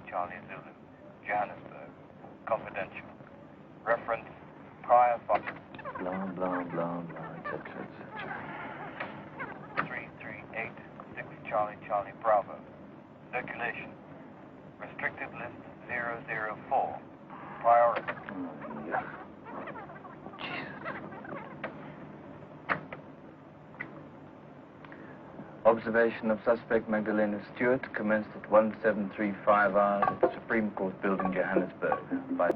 Charlie Zulu, Johannesburg. Confidential. Reference, prior file. Blah, blah, blah, blah, etc., etc. 3386 Charlie Bravo. Circulation. Restricted list 004. Priority. Oh, yeah. Jesus. Observation of suspect Magdalena Stewart commenced at 1735 hours at the Supreme Court building, Johannesburg. By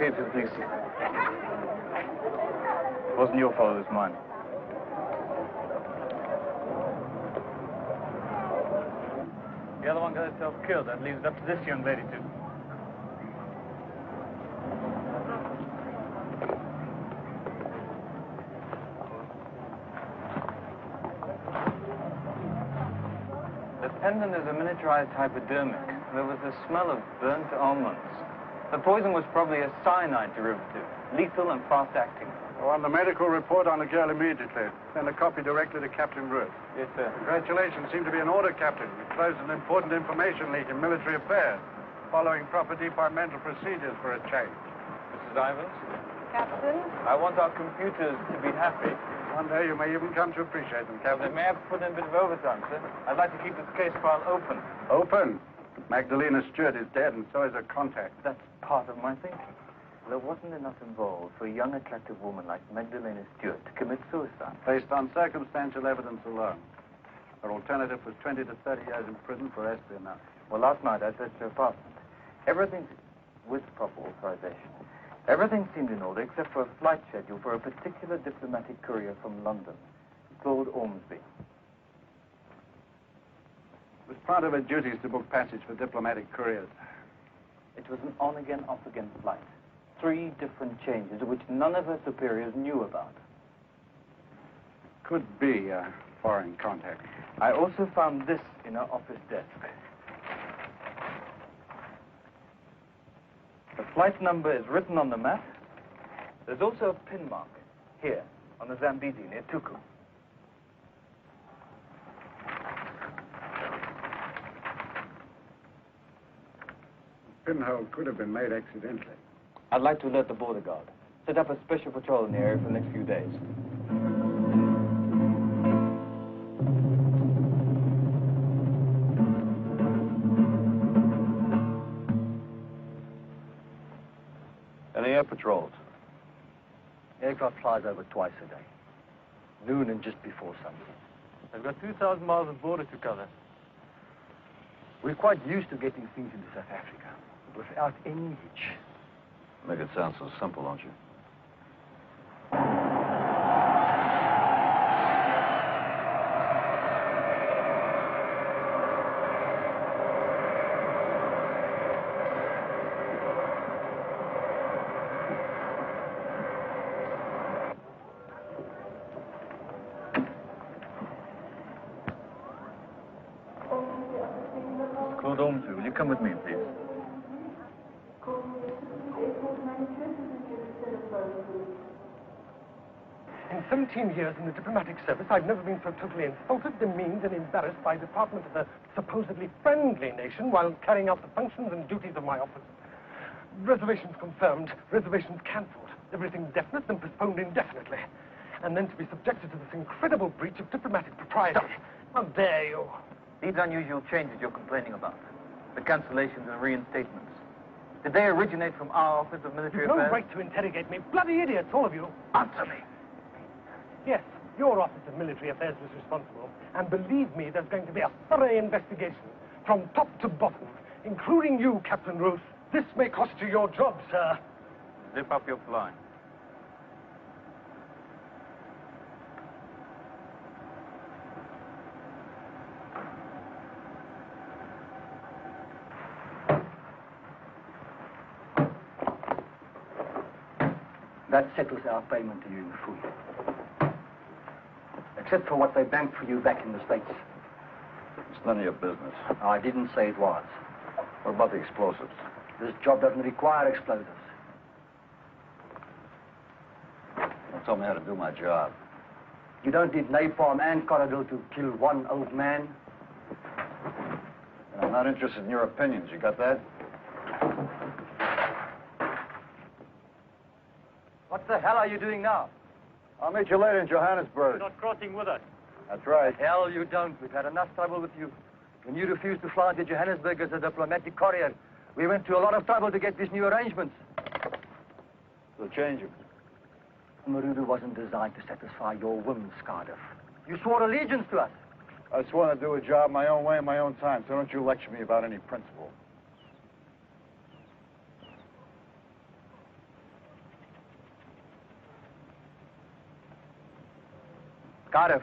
Geef het, please. It wasn't your fault, it was mine. The other one got herself killed. That leaves it up to this young lady, too. The pendant is a miniaturized hypodermic. There was a smell of burnt almonds. The poison was probably a cyanide derivative, lethal and fast-acting. On the medical report on the girl immediately. Send a copy directly to Captain Root. Yes, sir. Congratulations. Seem to be an order, Captain. We closed an important information leak in military affairs, following proper departmental procedures for a change. Mrs. Ivans? Captain? I want our computers to be happy. One day you may even come to appreciate them, They Captain. may have to put in a bit of overtime, sir. I'd like to keep this case file open. Open. Magdalena Stewart is dead, and so is her contact. That's part of my thinking. There wasn't enough involved for a young, attractive woman like Magdalena Stewart to commit suicide. Based on circumstantial evidence alone. Her alternative was 20 to 30 years in prison for espionage. Well, last night I searched her apartment. Everything, with proper authorization, everything seemed in order except for a flight schedule for a particular diplomatic courier from London, Claude Ormsby. It was part of her duties to book passage for diplomatic couriers. It was an on-again, off-again flight. 3 different changes, which none of her superiors knew about. Could be a foreign contact. I also found this in her office desk. The flight number is written on the map. There's also a pin mark here on the Zambezi near Tuku. The pinhole could have been made accidentally. I'd like to alert the border guard. Set up a special patrol in the area for the next few days. Any air patrols? Aircraft flies over twice a day. Noon and just before sunset. They've got 2,000 miles of border to cover. We're quite used to getting things into South Africa without any hitch. Make it sound so simple, don't you? Claude Ormsby, will you come with me, please? In 17 years in the diplomatic service, I've never been so totally insulted, demeaned, and embarrassed by the department of a supposedly friendly nation while carrying out the functions and duties of my office. Reservations confirmed, reservations cancelled, everything definite and postponed indefinitely. And then to be subjected to this incredible breach of diplomatic propriety. How dare you? These unusual changes you're complaining about, the cancellations and reinstatements, did they originate from our Office of Military You've no Affairs? right to interrogate me. Bloody idiots, all of you. Answer me. Yes, your Office of Military Affairs was responsible. And believe me, there's going to be a thorough investigation from top to bottom. including you, Captain Ruth. This may cost you your job, sir. Zip up your fly. That settles our payment to you in full. Except for what they banked for you back in the States. It's none of your business. I didn't say it was. What about the explosives? This job doesn't require explosives. Don't tell me how to do my job. You don't need napalm and corridor to kill one old man. And I'm not interested in your opinions. You got that? What the hell are you doing now? I'll meet you later in Johannesburg. Not crossing with us. That's right. Hell, you don't. We've had enough trouble with you. When you refused to fly to Johannesburg as a diplomatic courier, we went to a lot of trouble to get these new arrangements. We'll change them. Marudu wasn't designed to satisfy your whims, Cardiff. You swore allegiance to us. I just want to do a job my own way in my own time, so don't you lecture me about any principle. Cardiff.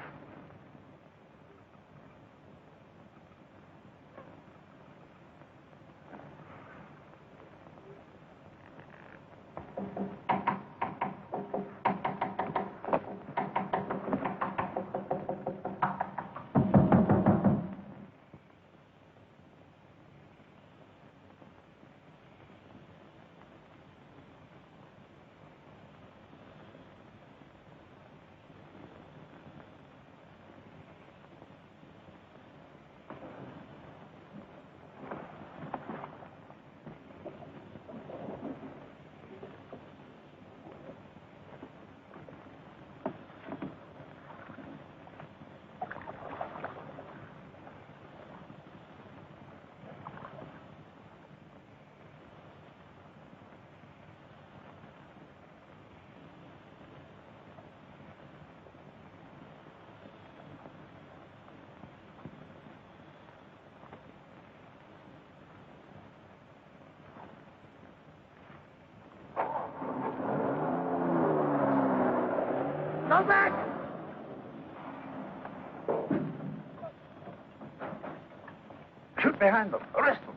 Go back! Shoot behind them. Arrest them.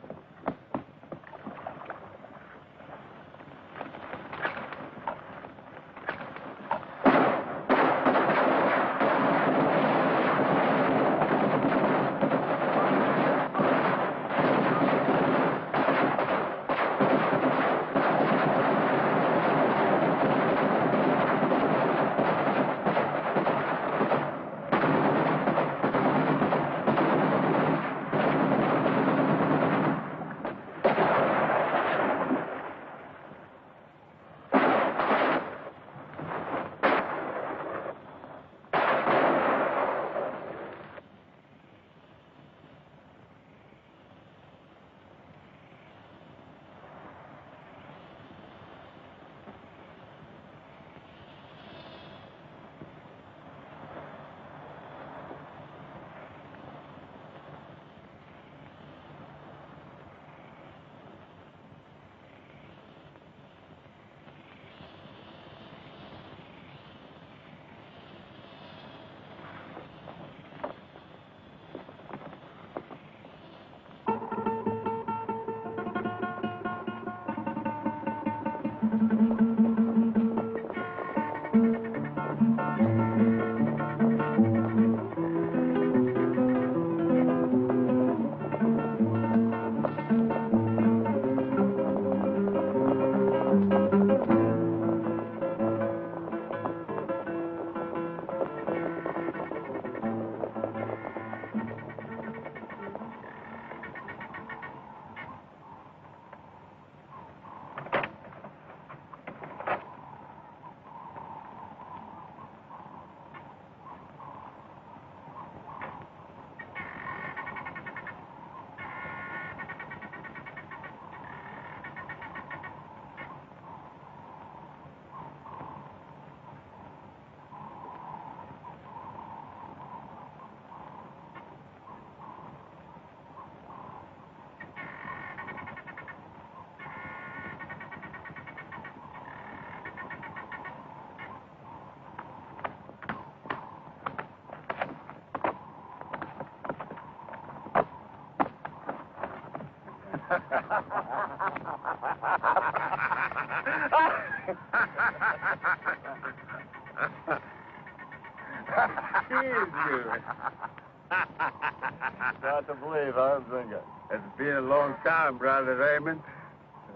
Hard to believe, huh, Zinga? It's been a long time, Brother Raymond.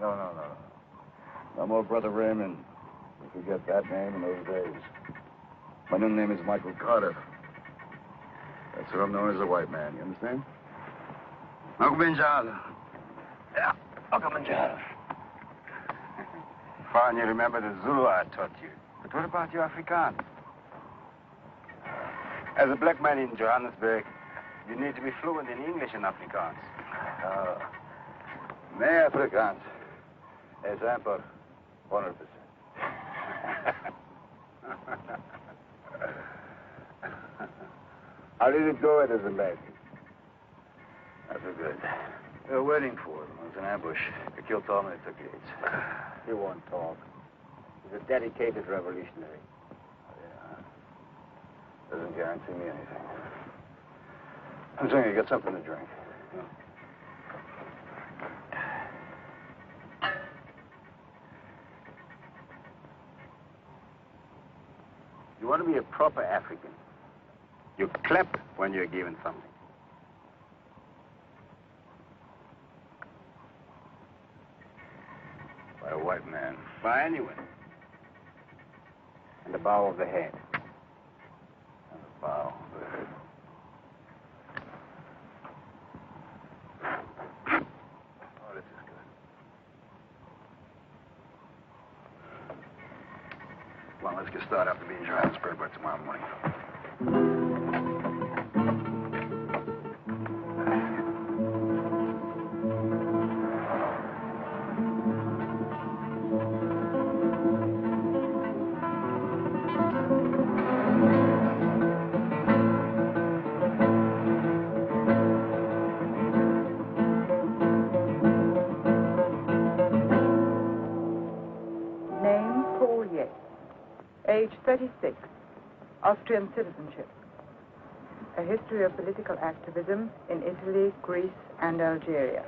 No. No more Brother Raymond. You forget that name in those days. My new name is Michael Carter. That's what I'm known as a white man, you understand? Uncle Benjala. Yeah, Uncle Manjaro. Fine, you remember the Zulu I taught you. But what about your Afrikaans? As a black man in Johannesburg, you need to be fluent in English and Afrikaans. Nee, Afrikaans. Es amper 100%. How did it go at Azabek? Not so good. They were waiting for him. It was an ambush. They killed Tom and they took Yates. He won't talk. He's a dedicated revolutionary. Yeah. Doesn't guarantee me anything. I'm saying you get something to drink. You want to be a proper African. You clap when you're given something. By a white man. By anyone. And the bow of the head. And a bow of the head. Oh, this is good. Well, let's get started up to be in Johannesburg by tomorrow morning. Age 36, Austrian citizenship. A history of political activism in Italy, Greece, and Algeria.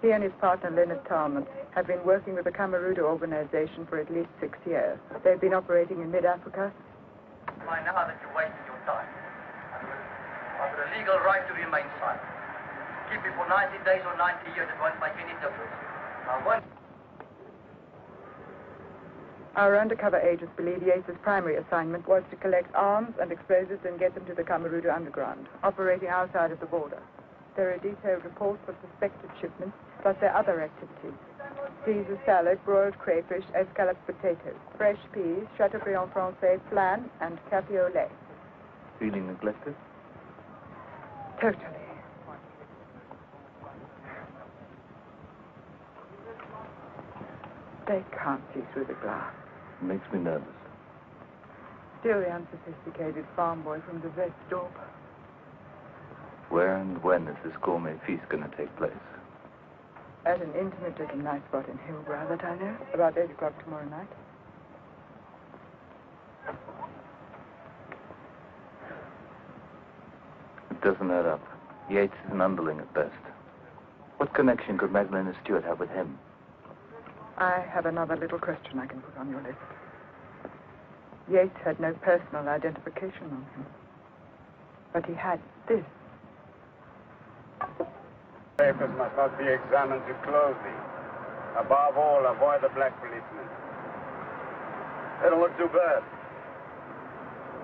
He and his partner, Leonard Talman, have been working with the Camarudo organization for at least 6 years. They've been operating in mid-Africa. By now that you're wasting your time. I've got a legal right to remain silent. Keep it for 90 days or 90 years, it won't make any difference. Now, one... Our undercover agents believe Yates's primary assignment was to collect arms and explosives and get them to the Camarudo underground, operating outside of the border. There are detailed reports of suspected shipments, plus their other activities. Caesar salad, broiled crayfish, escalloped potatoes, fresh peas, chateaubriand francais, flan, and cafe au lait. Feeling neglected? Totally. They can't see through the glass. It makes me nervous. Still the unsophisticated farm boy from the Westdorp. Where and when is this gourmet feast going to take place? At an intimate little night spot in Hillbrow that I know. About 8 o'clock tomorrow night. It doesn't add up. Yates is an underling at best. What connection could Magdalena Stewart have with him? I have another little question I can put on your list. Yates had no personal identification on him. But he had this. Papers must not be examined too closely. Above all, avoid the black policemen. They don't look too bad.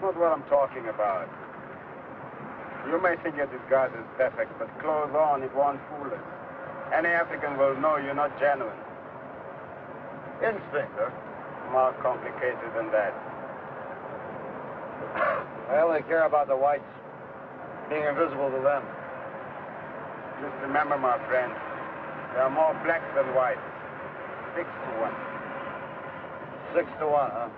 Not what I'm talking about. You may think your disguise is perfect, but clothes on, it won't fool us. Any African will know you're not genuine. Instinct, huh? More complicated than that. I only care about the whites. Being invisible to them. Just remember, my friend, there are more blacks than whites. 6 to 1. 6 to 1, huh?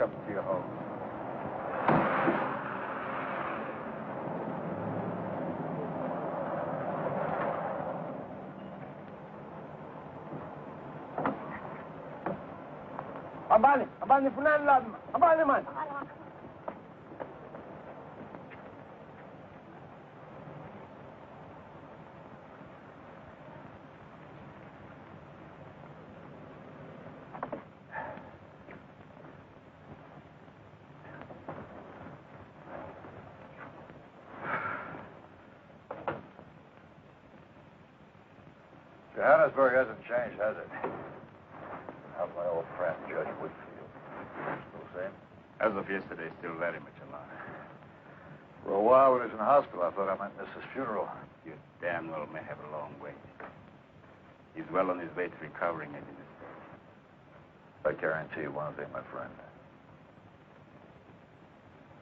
handcuffs to your hose. Abani fulani lazima. Abani man. Johannesburg hasn't changed, has it? How's my old friend, Judge Whitfield? Still the same? As of yesterday, still very much alive. For a while when he was in hospital, I thought I might miss his funeral. You damn well may have a long wait. He's well on his way to recovering it in his day. I guarantee you one thing, my friend.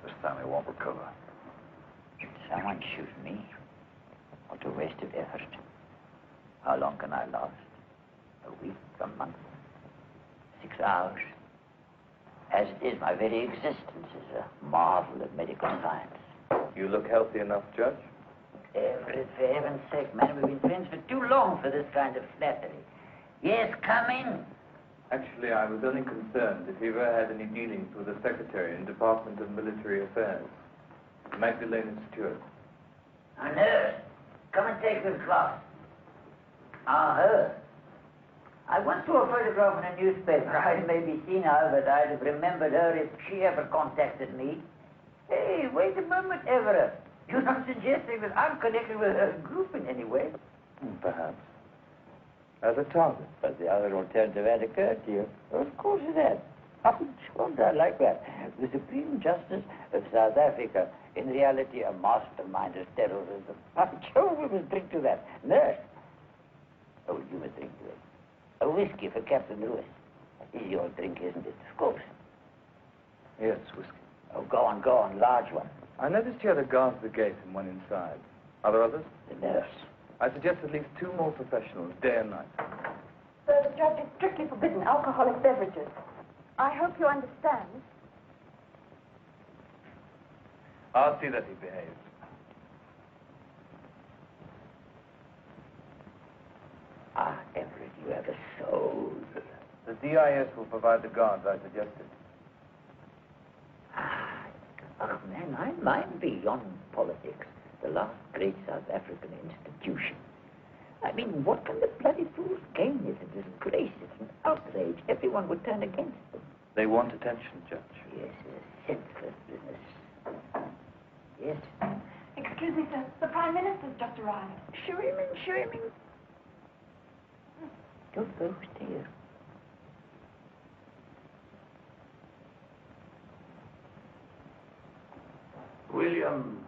This time he won't recover. Someone shoot me. What a waste of effort. How long can I last? A week, a month, 6 hours? As it is, my very existence is a marvel of medical science. You look healthy enough, Judge? Everett, for heaven's sake, man, we've been friends for too long for this kind of flattery. Yes, come in. Actually, I was only concerned if you ever had any dealings with the Secretary in Department of Military Affairs, Magdalena Stewart. A nurse. Come and take this glass. Ah, her. I once saw a photograph in a newspaper. I may be senile, but I'd have remembered her if she ever contacted me. Hey, wait a moment, Everett. You're not suggesting that I'm connected with her group in any way? Perhaps. As a target. But the other alternative had occurred to you. Of course it had. Oh, sure, I like that. The Supreme Justice of South Africa, in reality a mastermind of terrorism. Sure, we must drink to that. Nurse. Oh, you must drink to it. A whiskey for Captain Lewis. That is your drink, isn't it? Of course. Yes, whiskey. Oh, go on, large one. I noticed you had a guard at the gate and one inside. Are there others? The nurse. I suggest at least 2 more professionals, day and night. Sir, the judge is strictly forbidden alcoholic beverages. I hope you understand. I'll see that he behaves. Ah, Everett, you have a soul. The DIS will provide the guards I suggested. Ah, oh, man, I mind beyond politics. The last great South African institution. I mean, what can the bloody fools gain? It's a disgrace. It's an outrage. Everyone would turn against them. They want attention, Judge. Yes, a senseless business. Yes. Excuse me, sir. The Prime Minister's just arrived. Show him in, show him in. Don't go here. William,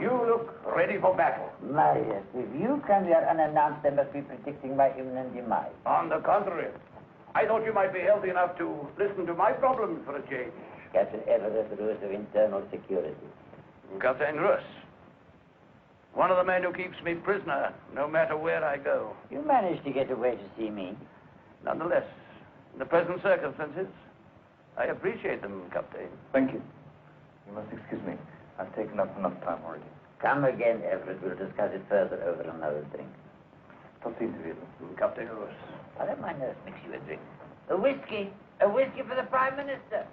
you look ready for battle. Marius, if you come here unannounced, they must be predicting my imminent demise. On the contrary, I thought you might be healthy enough to listen to my problems for a change. Captain Everett, Russ of Internal Security. Captain Russ, one of the men who keeps me prisoner, no matter where I go. You managed to get away to see me. Nonetheless, in the present circumstances, I appreciate them, Captain. Thank you. You must excuse me. I've taken up enough time already. Come again, Everett. We'll discuss it further over another drink. Proceed, William. Captain Russ. I'll have my nurse mix you a drink. A whiskey. A whiskey for the Prime Minister.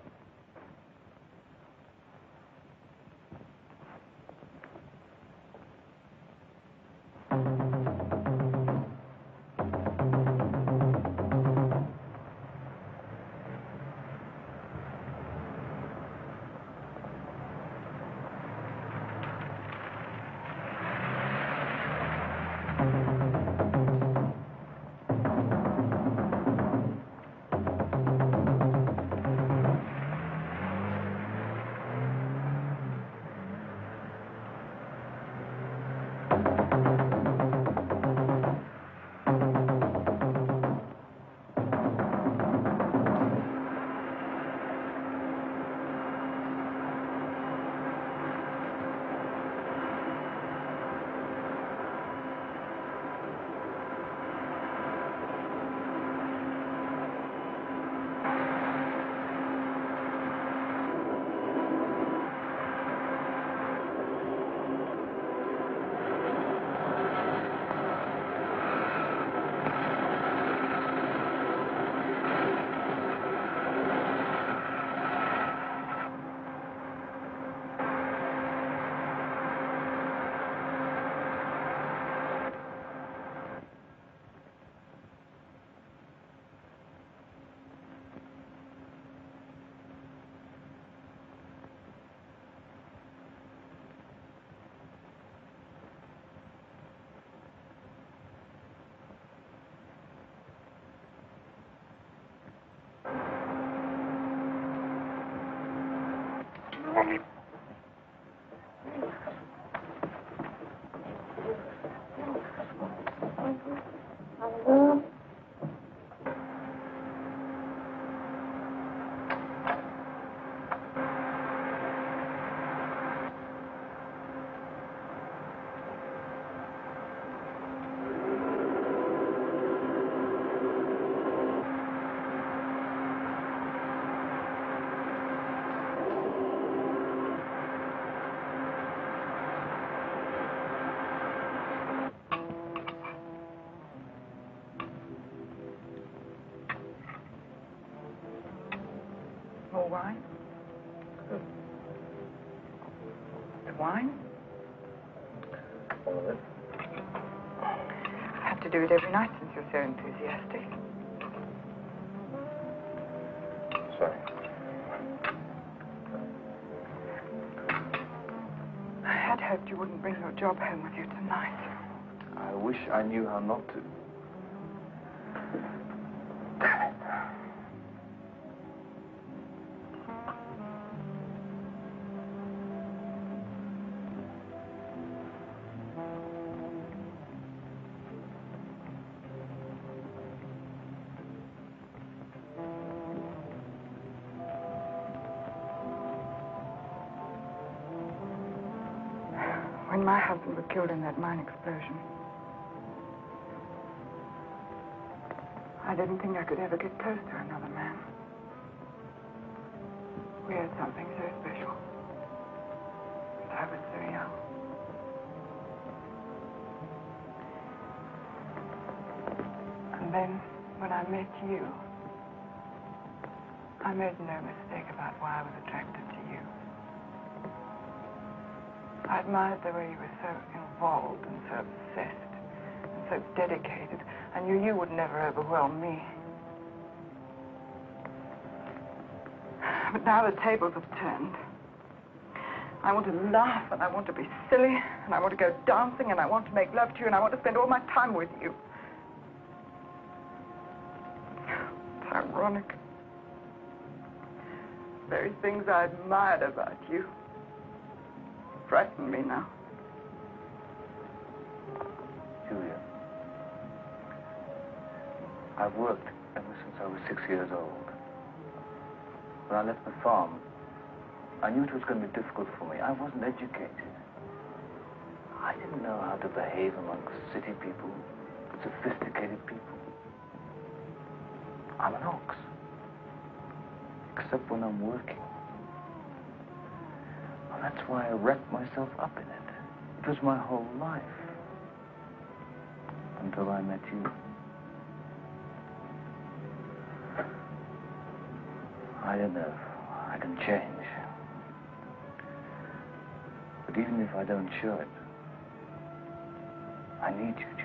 More wine? The wine? All of it. I have to do it every night since you're so enthusiastic. Sorry. I had hoped you wouldn't bring your job home with you tonight. I wish I knew how not to. Damn it. When my husband was killed in that mine explosion, I didn't think I could ever get close to another man. We had something so special. And I was so young. And then, when I met you, I made no mistake about why I was attracted to you. I admired the way you were so involved and so obsessed and so dedicated. I knew you would never overwhelm me. But now the tables have turned. I want to laugh, and I want to be silly, and I want to go dancing, and I want to make love to you, and I want to spend all my time with you. It's ironic. The very things I admired about you frighten me now. Julia, I've worked ever since I was 6 years old. When I left the farm, I knew it was going to be difficult for me. I wasn't educated. I didn't know how to behave amongst city people, sophisticated people. I'm an ox, except when I'm working. And that's why I wrapped myself up in it. It was my whole life. Until I met you. I don't know if I can change. But even if I don't show it, I need you, Julia.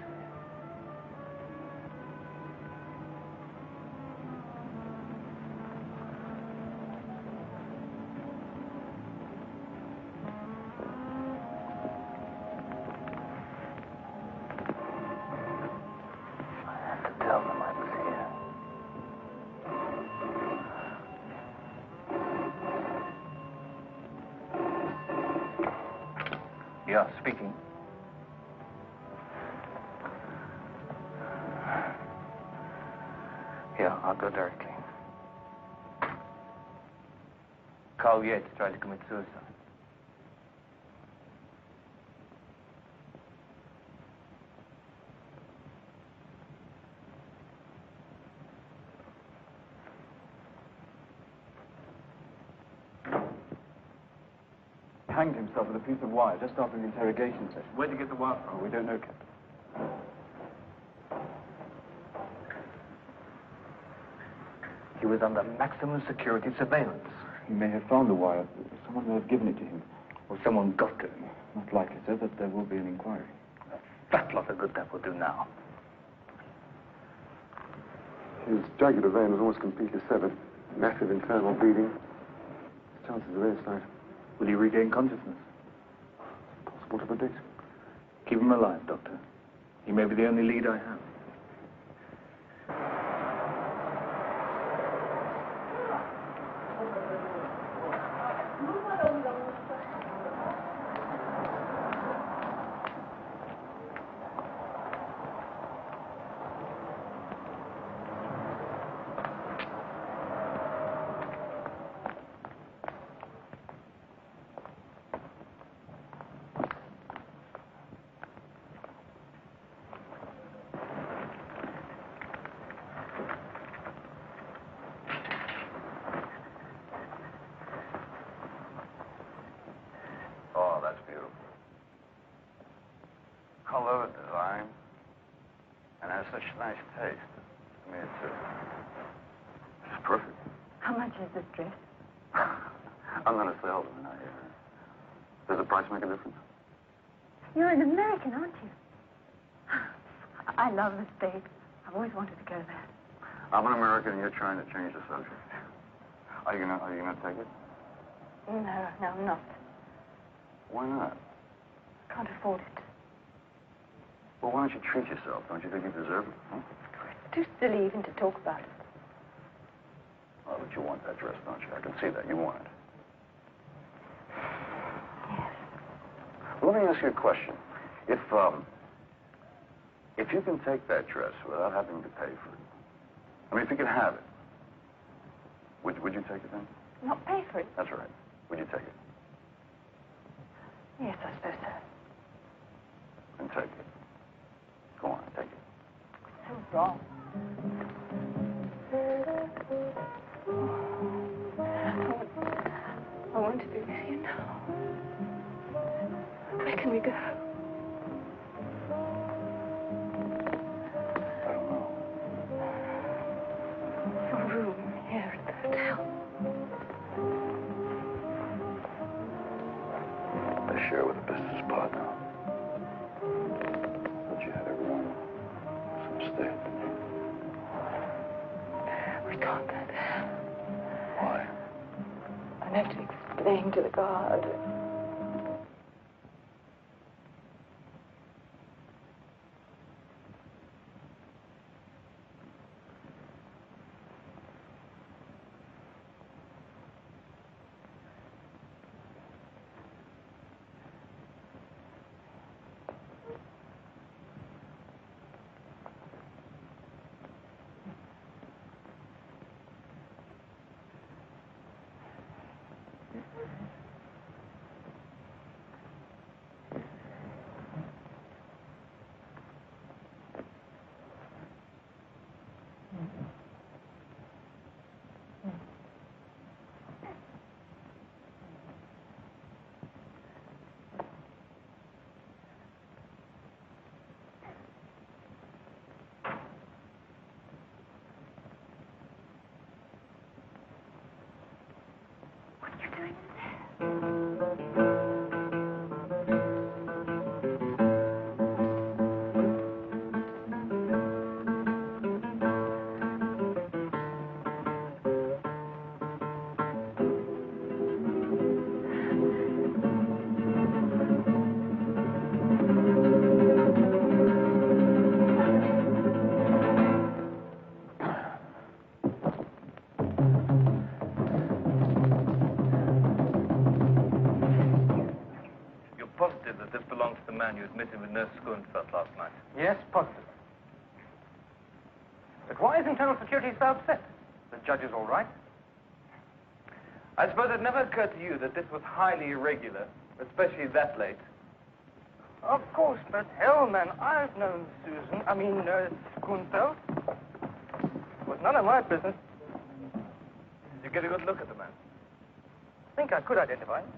Yeah, speaking. Yeah, I'll go directly. Carl Yates tried to commit suicide. Hanged himself with a piece of wire just after the interrogation session. Where'd you get the wire from? Oh, we don't know, Captain. He was under maximum security surveillance. He may have found the wire. Someone may have given it to him. Or someone got to him. Not likely, sir, but there will be an inquiry. A fat lot of good that will do now. His jugular vein was almost completely severed. Massive internal bleeding. His chances are very slight. Will he regain consciousness? Possible to predict. Keep him alive, Doctor. He may be the only lead I have. love the design. And has such nice taste. Me too. It's perfect. How much is this dress? I'm not a salesman. Does the price make a difference? You're an American, aren't you? I love the States. I've always wanted to go there. I'm an American, and you're trying to change the subject. Are you gonna take it? No, I'm not. Why not? I can't afford it. Well, why don't you treat yourself? Don't you think you deserve it? Huh? It's too silly even to talk about it. Oh, but you want that dress, don't you? I can see that. You want it. Yes. Well, let me ask you a question. If you can take that dress without having to pay for it, I mean, if you can have it, would you take it then? Not pay for it? That's right. Would you take it? Yes, I suppose so. Then take it. Go on, take it. So wrong. I want to be with you now. Where can we go? I don't know. Your room here at the hotel. I share with a business partner. But you had everyone some stay. We can't go there. Why? I'd have to explain to the guard. Positive that this belongs to the man you admitted with Nurse Schoenfeld last night? Yes, positive. But why is Internal Security so upset? The judge is all right. I suppose it never occurred to you that this was highly irregular, especially that late. Of course, but hell, man, I've known Susan, Nurse Schoenfeld. It was none of my business. Did you get a good look at the man? I think I could identify him.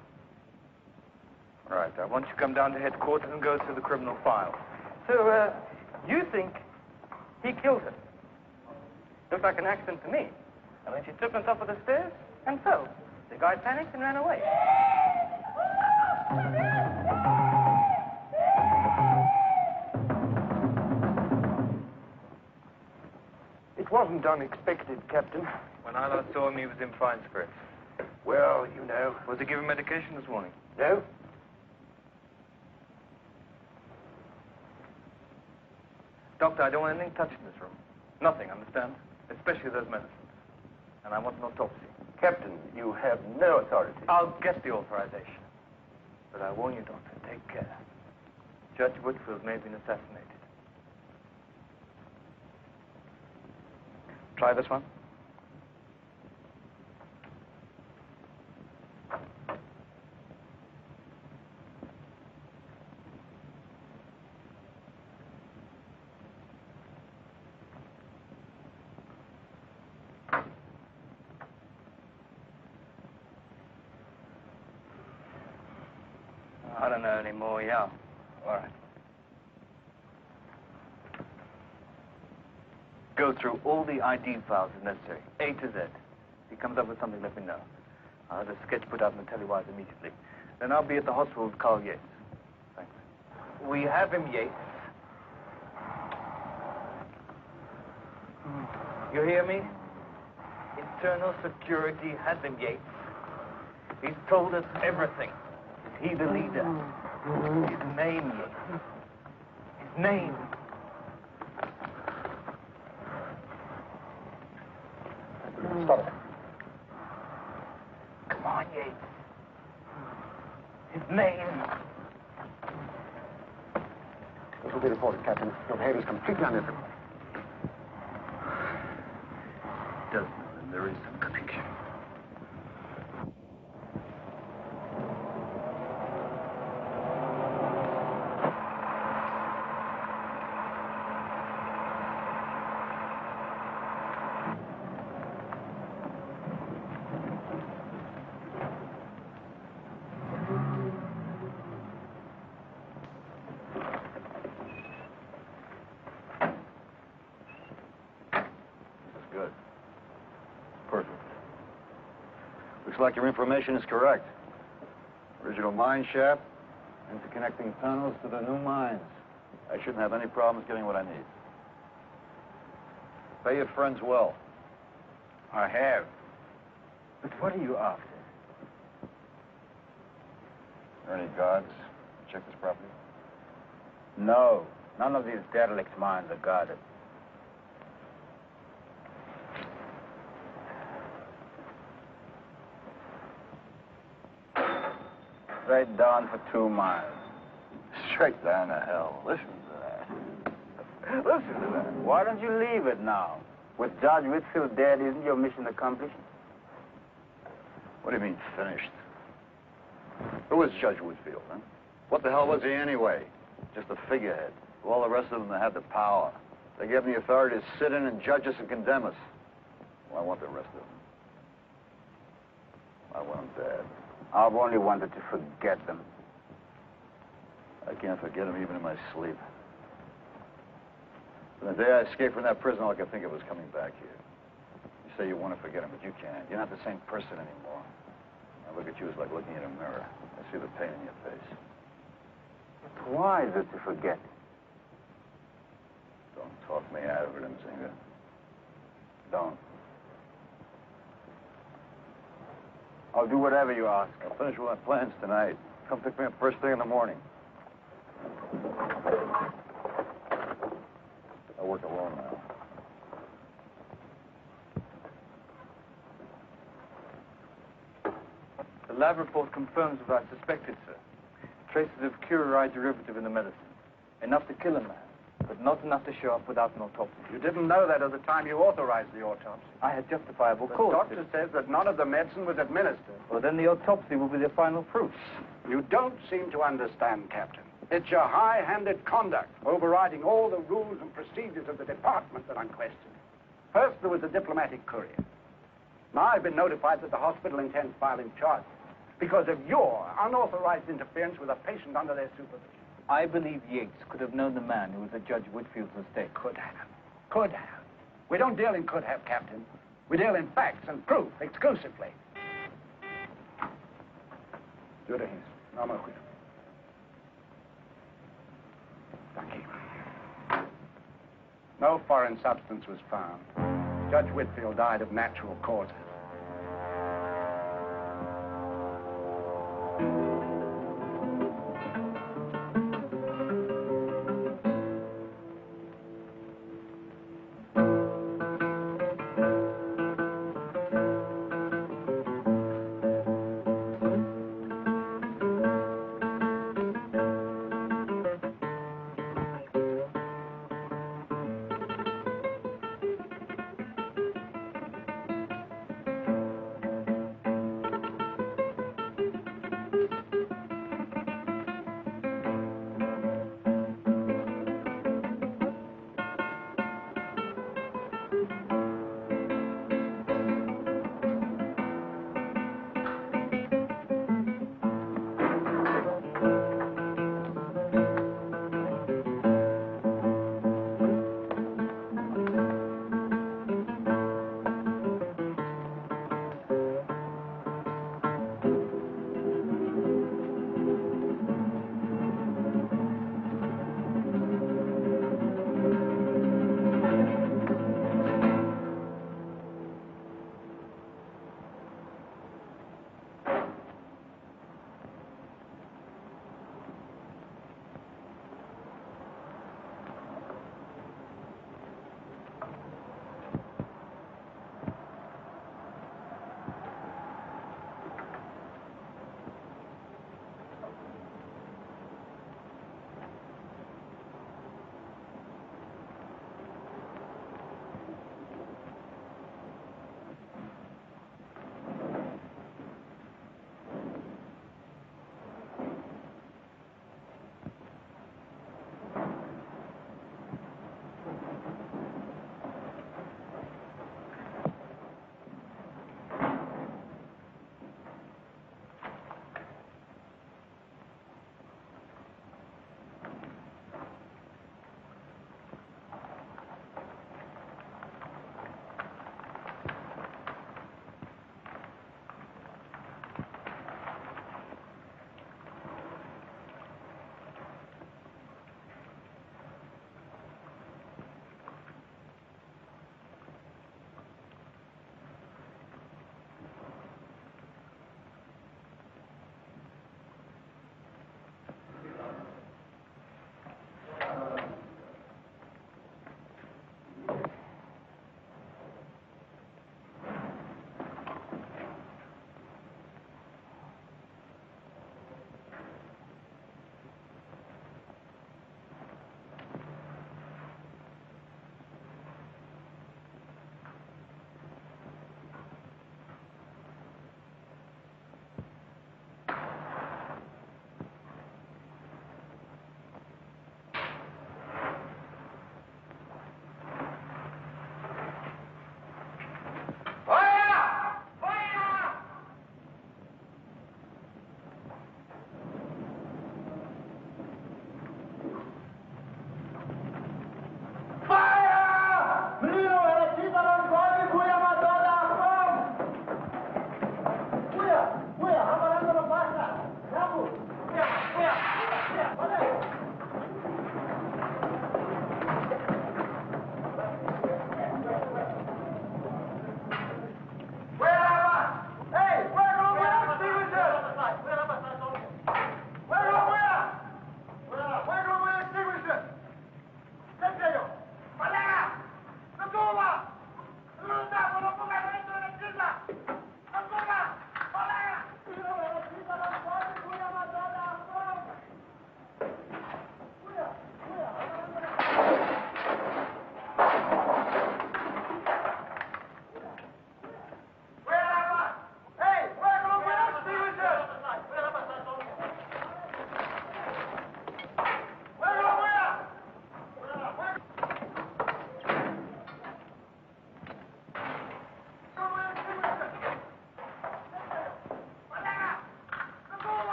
Right, I want you to come down to headquarters and go through the criminal file. So, you think he killed her? Looked like an accident to me. And then she tripped on top of the stairs and fell. The guy panicked and ran away. It wasn't unexpected, Captain. When I last saw him, he was in fine spirits. Well, you know. Was he given medication this morning? No? Doctor, I don't want anything touched in this room. Nothing, understand? Especially those medicines. And I want an autopsy. Captain, you have no authority. I'll get the authorization. But I warn you, Doctor, take care. Judge Whitfield may have been assassinated. Try this one. I don't know anymore, yeah. All right. go through all the ID files if necessary, A to Z. If he comes up with something, let me know. I'll have a sketch put out in the telewires immediately. Then I'll be at the hospital with Carl Yates. Thanks. We have him, Yates. You hear me? Internal Security has him, Yates. He's told us everything. Is he the leader? His name, Yates. His name. Stop it. Come on, Yates. His name. This will be reported, Captain. Your behavior is completely unethical. Does know, and there is some connection. Good. Perfect. Looks like your information is correct. Original mine shaft, interconnecting tunnels to the new mines. I shouldn't have any problems getting what I need. Pay your friends well. I have. But what are you after? Are any guards? Check this property? No. None of these derelict mines are guarded. Straight down for 2 miles. Straight down to hell. Listen to that. Listen to that. Why don't you leave it now? With Judge Whitfield dead, isn't your mission accomplished? What do you mean, finished? Who was Judge Whitfield, huh? What the hell was he anyway? Just a figurehead. All the rest of them that had the power. They gave him the authority to sit in and judge us and condemn us. Well, I want the rest of them. I want them dead. I've only wanted to forget them. I can't forget them even in my sleep. From the day I escaped from that prison, all I could think of was coming back here. You say you want to forget them, but you can't. You're not the same person anymore. I look at you as like looking in a mirror. I see the pain in your face. But why is it to forget? Don't talk me out of it, Mzinga. Don't. I'll do whatever you ask. I'll finish with my plans tonight. Come pick me up first thing in the morning. I work alone now. The lab report confirms what I suspected, sir. Traces of curare derivative in the medicine. Enough to kill a man, but not enough to show up without an autopsy. You didn't know that at the time you authorized the autopsy. I had justifiable The cause. doctor says that none of the medicine was administered. Well, then the autopsy will be the final proof. You don't seem to understand, Captain. It's your high-handed conduct, overriding all the rules and procedures of the department that I'm questioning. First, there was a diplomatic courier. Now I've been notified that the hospital intends filing charges because of your unauthorized interference with a patient under their supervision. I believe Yates could have known the man who was at Judge Whitfield's estate. Could have. Could have. We don't deal in could have, Captain. We deal in facts and proof exclusively. Jurgens, name goed. Thank you. No foreign substance was found. Judge Whitfield died of natural causes.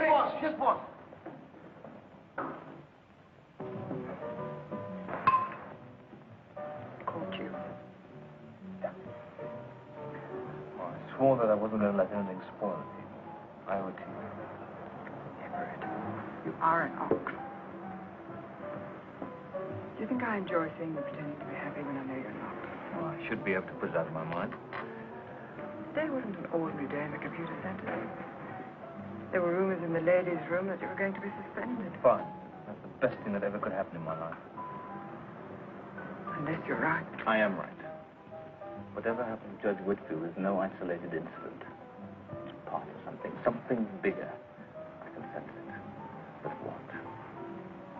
boss. Yes, boss. Caught you. Well, I swore that I wasn't going to let anything spoil it. I owe it to you. Everett, you are an ox. Do you think I enjoy seeing you pretending to be happy when I know you're not? Well, I should be able to put it out of my mind. Today wasn't an ordinary day in the computer center. There were rumors in the ladies' room that you were going to be suspended. Fine. That's the best thing that ever could happen in my life. Unless you're right. I am right. Whatever happened to Judge Whitfield is no isolated incident. It's part of something bigger. I can sense it. But what?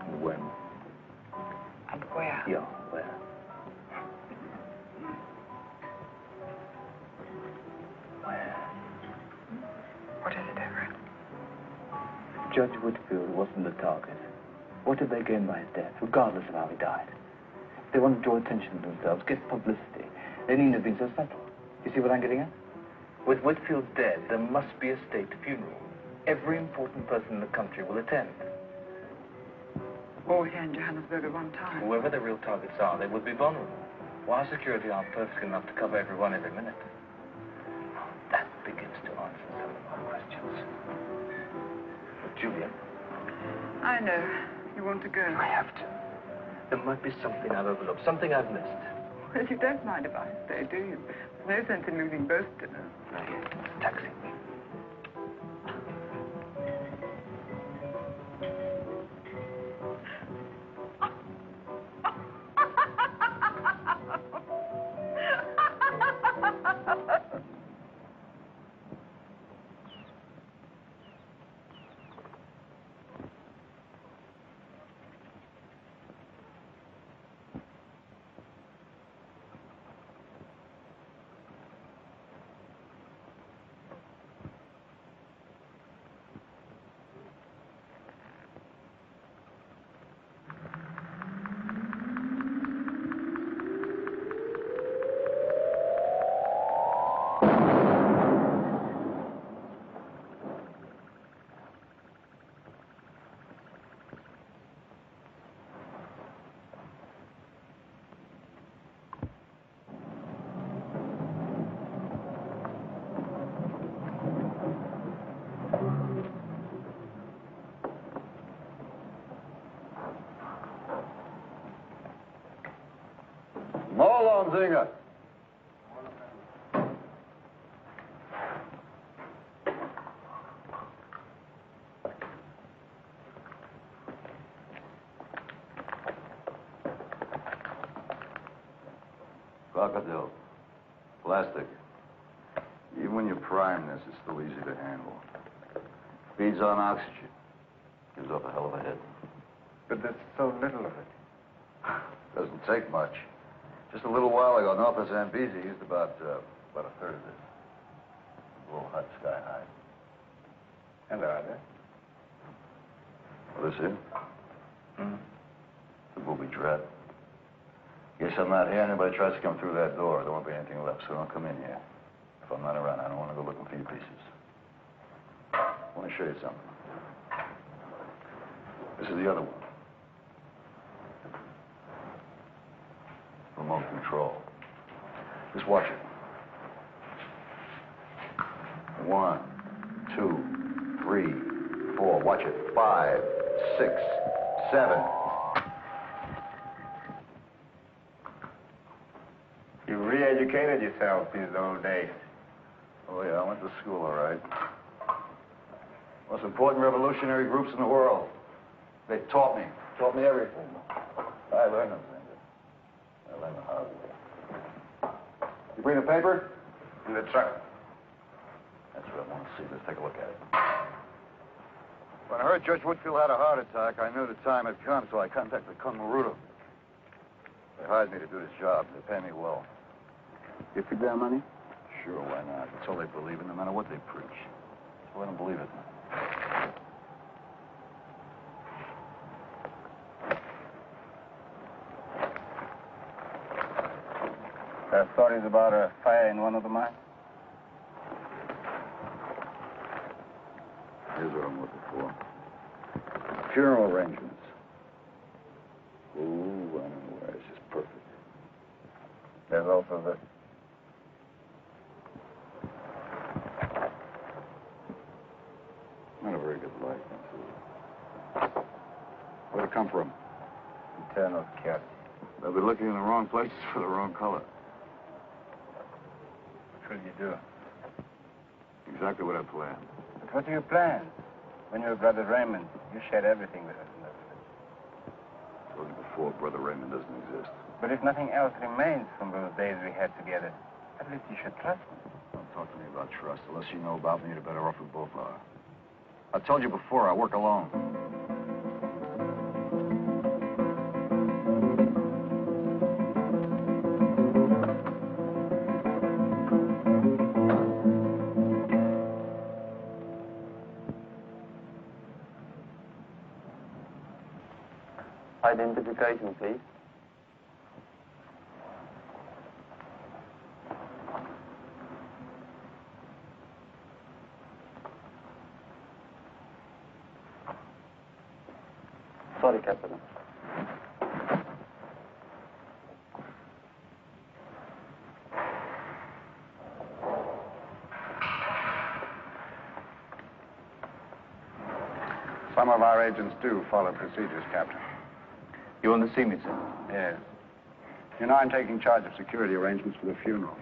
And when? And where? Yeah, where? What is it, Everett? Judge Whitfield wasn't the target. What did they gain by his death, regardless of how he died? They want to draw attention to themselves, get publicity. They needn't have been so subtle. You see what I'm getting at? With Whitfield dead, there must be a state funeral. Every important person in the country will attend. All here in Johannesburg at one time. Whoever the real targets are, they would be vulnerable. Why security aren't perfect enough to cover everyone every minute? That begins to answer some of our questions. But Julia... I know. You want to go. I have to. There might be something I've overlooked, something I've missed. Well, you don't mind if I stay, do you? There's no sense in losing both dinners. No, yes. Taxi. Zinger. Crocodile. Plastic. Even when you prime this, it's still easy to handle. Feeds on oxygen. Gives off a hell of a hit. But there's so little of it. Doesn't take much. Just a little while ago, north of Zambezi used about a third of this. A little hut sky high. And are there? Well, this here? The booby trap. Guess I'm not here. Anybody tries to come through that door, there won't be anything left, so don't come in here. If I'm not around, I don't want to go looking for your pieces. I want to show you something. This is the other one. Remote control. Just watch it. 1, 2, 3, 4. Watch it. 5, 6, 7. You re-educated yourself these old days. Oh, yeah, I went to school, all right. Most important revolutionary groups in the world. They taught me everything. I learned them things. I learned the hard way. You bring the paper? In the truck. That's what I want to see. Let's take a look at it. When I heard Judge Whitfield had a heart attack, I knew the time had come, so I contacted Conmarudo. They hired me to do this job. They pay me well. You think they have money? Sure, why not? That's all they believe in, no matter what they preach. So let them believe it. There are stories about a fire in one of the mines? Here's what I'm looking for. before. Funeral arrangements. Ooh, I know where. It's just perfect. There's also the... Not a very good likeness, is it? Where'd it come from? Eternal curiosity. They'll be looking in the wrong places for the wrong color. What will you do? Exactly what I planned. But what do you plan? When you were Brother Raymond, you shared everything with us in the village. I told you before, Brother Raymond doesn't exist. But if nothing else remains from those days we had together, at least you should trust me. Don't talk to me about trust. The less you know about me, the better off we both are. I told you before, I work alone. Identification, please. Sorry, Captain. Some of our agents do follow procedures, Captain. You want to see me, sir? Yes. You know, I'm taking charge of security arrangements for the funeral.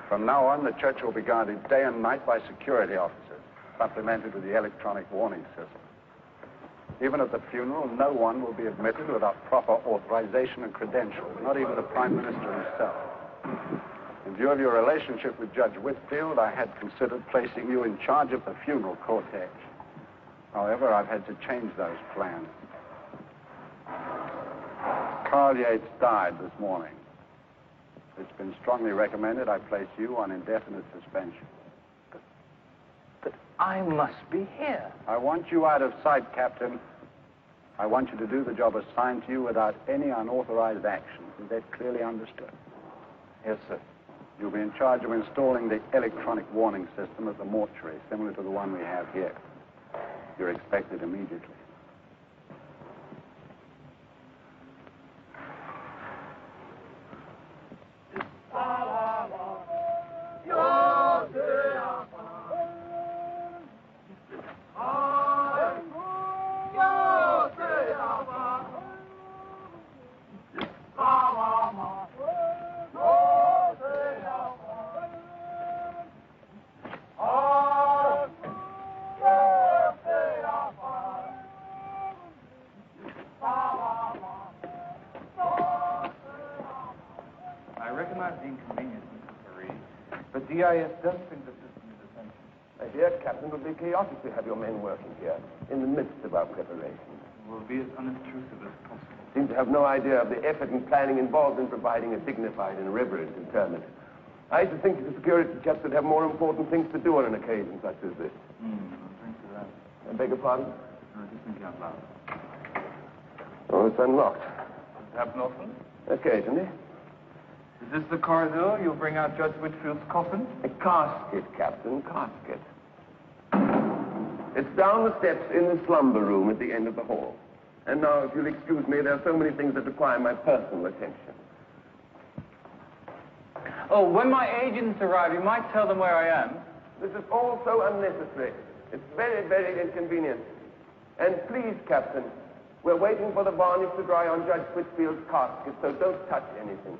From now on, the church will be guarded day and night by security officers, supplemented with the electronic warning system. Even at the funeral, no one will be admitted without proper authorization and credentials, not even the Prime Minister himself. In view of your relationship with Judge Whitfield, I had considered placing you in charge of the funeral cortege. However, I've had to change those plans. Carl Yates died this morning. It's been strongly recommended I place you on indefinite suspension. But I must be here. I want you out of sight, Captain. I want you to do the job assigned to you without any unauthorized action. Is that clearly understood? Yes, sir. You'll be in charge of installing the electronic warning system at the mortuary, similar to the one we have here. You're expected immediately. DIS does think the system is essential. My dear Captain, it would be chaotic to have your men working here in the midst of our preparations. We'll be as unobtrusive as possible. Seem to have no idea of the effort and planning involved in providing a dignified and reverent interment. I used to think the security chaps would have more important things to do on an occasion such as this. I'll drink to that. I beg your pardon? No, just thinking out loud. Oh, it's unlocked. Does it happen often? Occasionally. Is this the corridor you'll bring out Judge Whitfield's coffin? A casket, Captain, casket. It's down the steps in the slumber room at the end of the hall. And now, if you'll excuse me, there are so many things that require my personal attention. Oh, when my agents arrive, you might tell them where I am. This is all so unnecessary. It's very, very inconvenient. And please, Captain, we're waiting for the varnish to dry on Judge Whitfield's casket, so don't touch anything.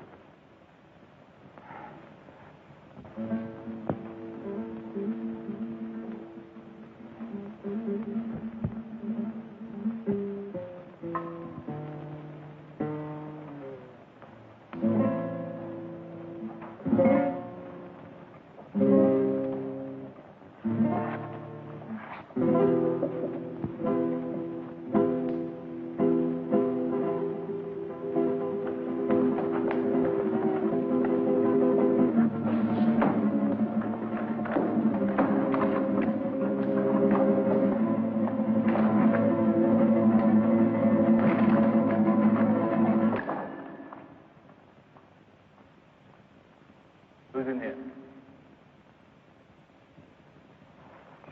Who's in here?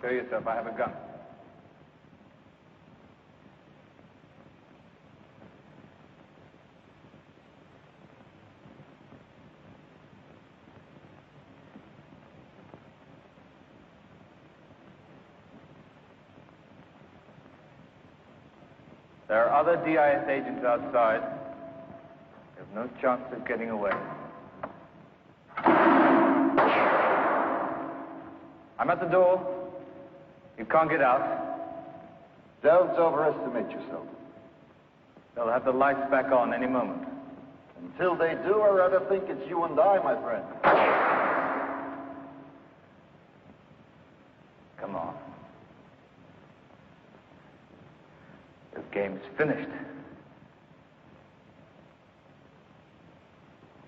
Show yourself. I have a gun. There are other DIS agents outside. You have no chance of getting away. I'm at the door. You can't get out. Don't overestimate yourself. They'll have the lights back on any moment. Until they do, I rather think it's you and I, my friend. Come on. This game's finished.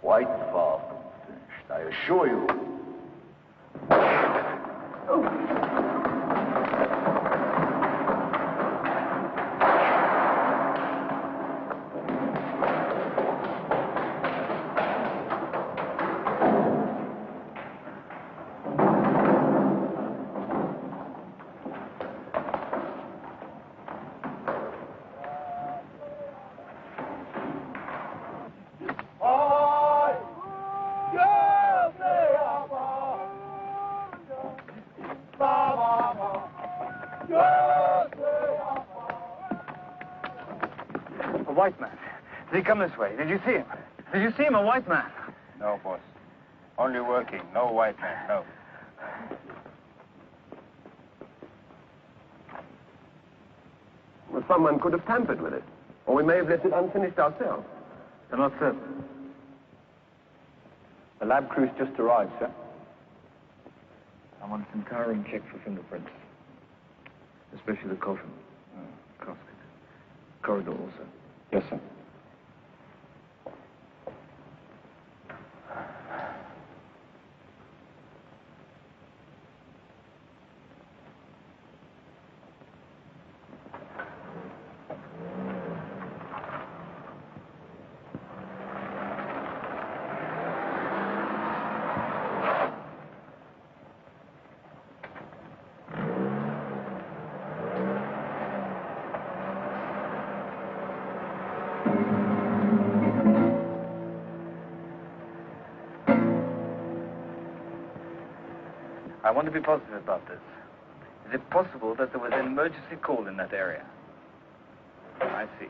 Quite far from finished, I assure you. A white man. Did he come this way? Did you see him? Did you see him, a white man? No, boss. Only working. No white man, no. Well, someone could have tampered with it. Or we may have left it unfinished ourselves. You're not certain. The lab crew's just arrived, sir. I want this entire room checked for fingerprints. Especially the coffin. Casket. Corridor also. Yes, sir. I want to be positive about this. Is it possible that there was an emergency call in that area? I see.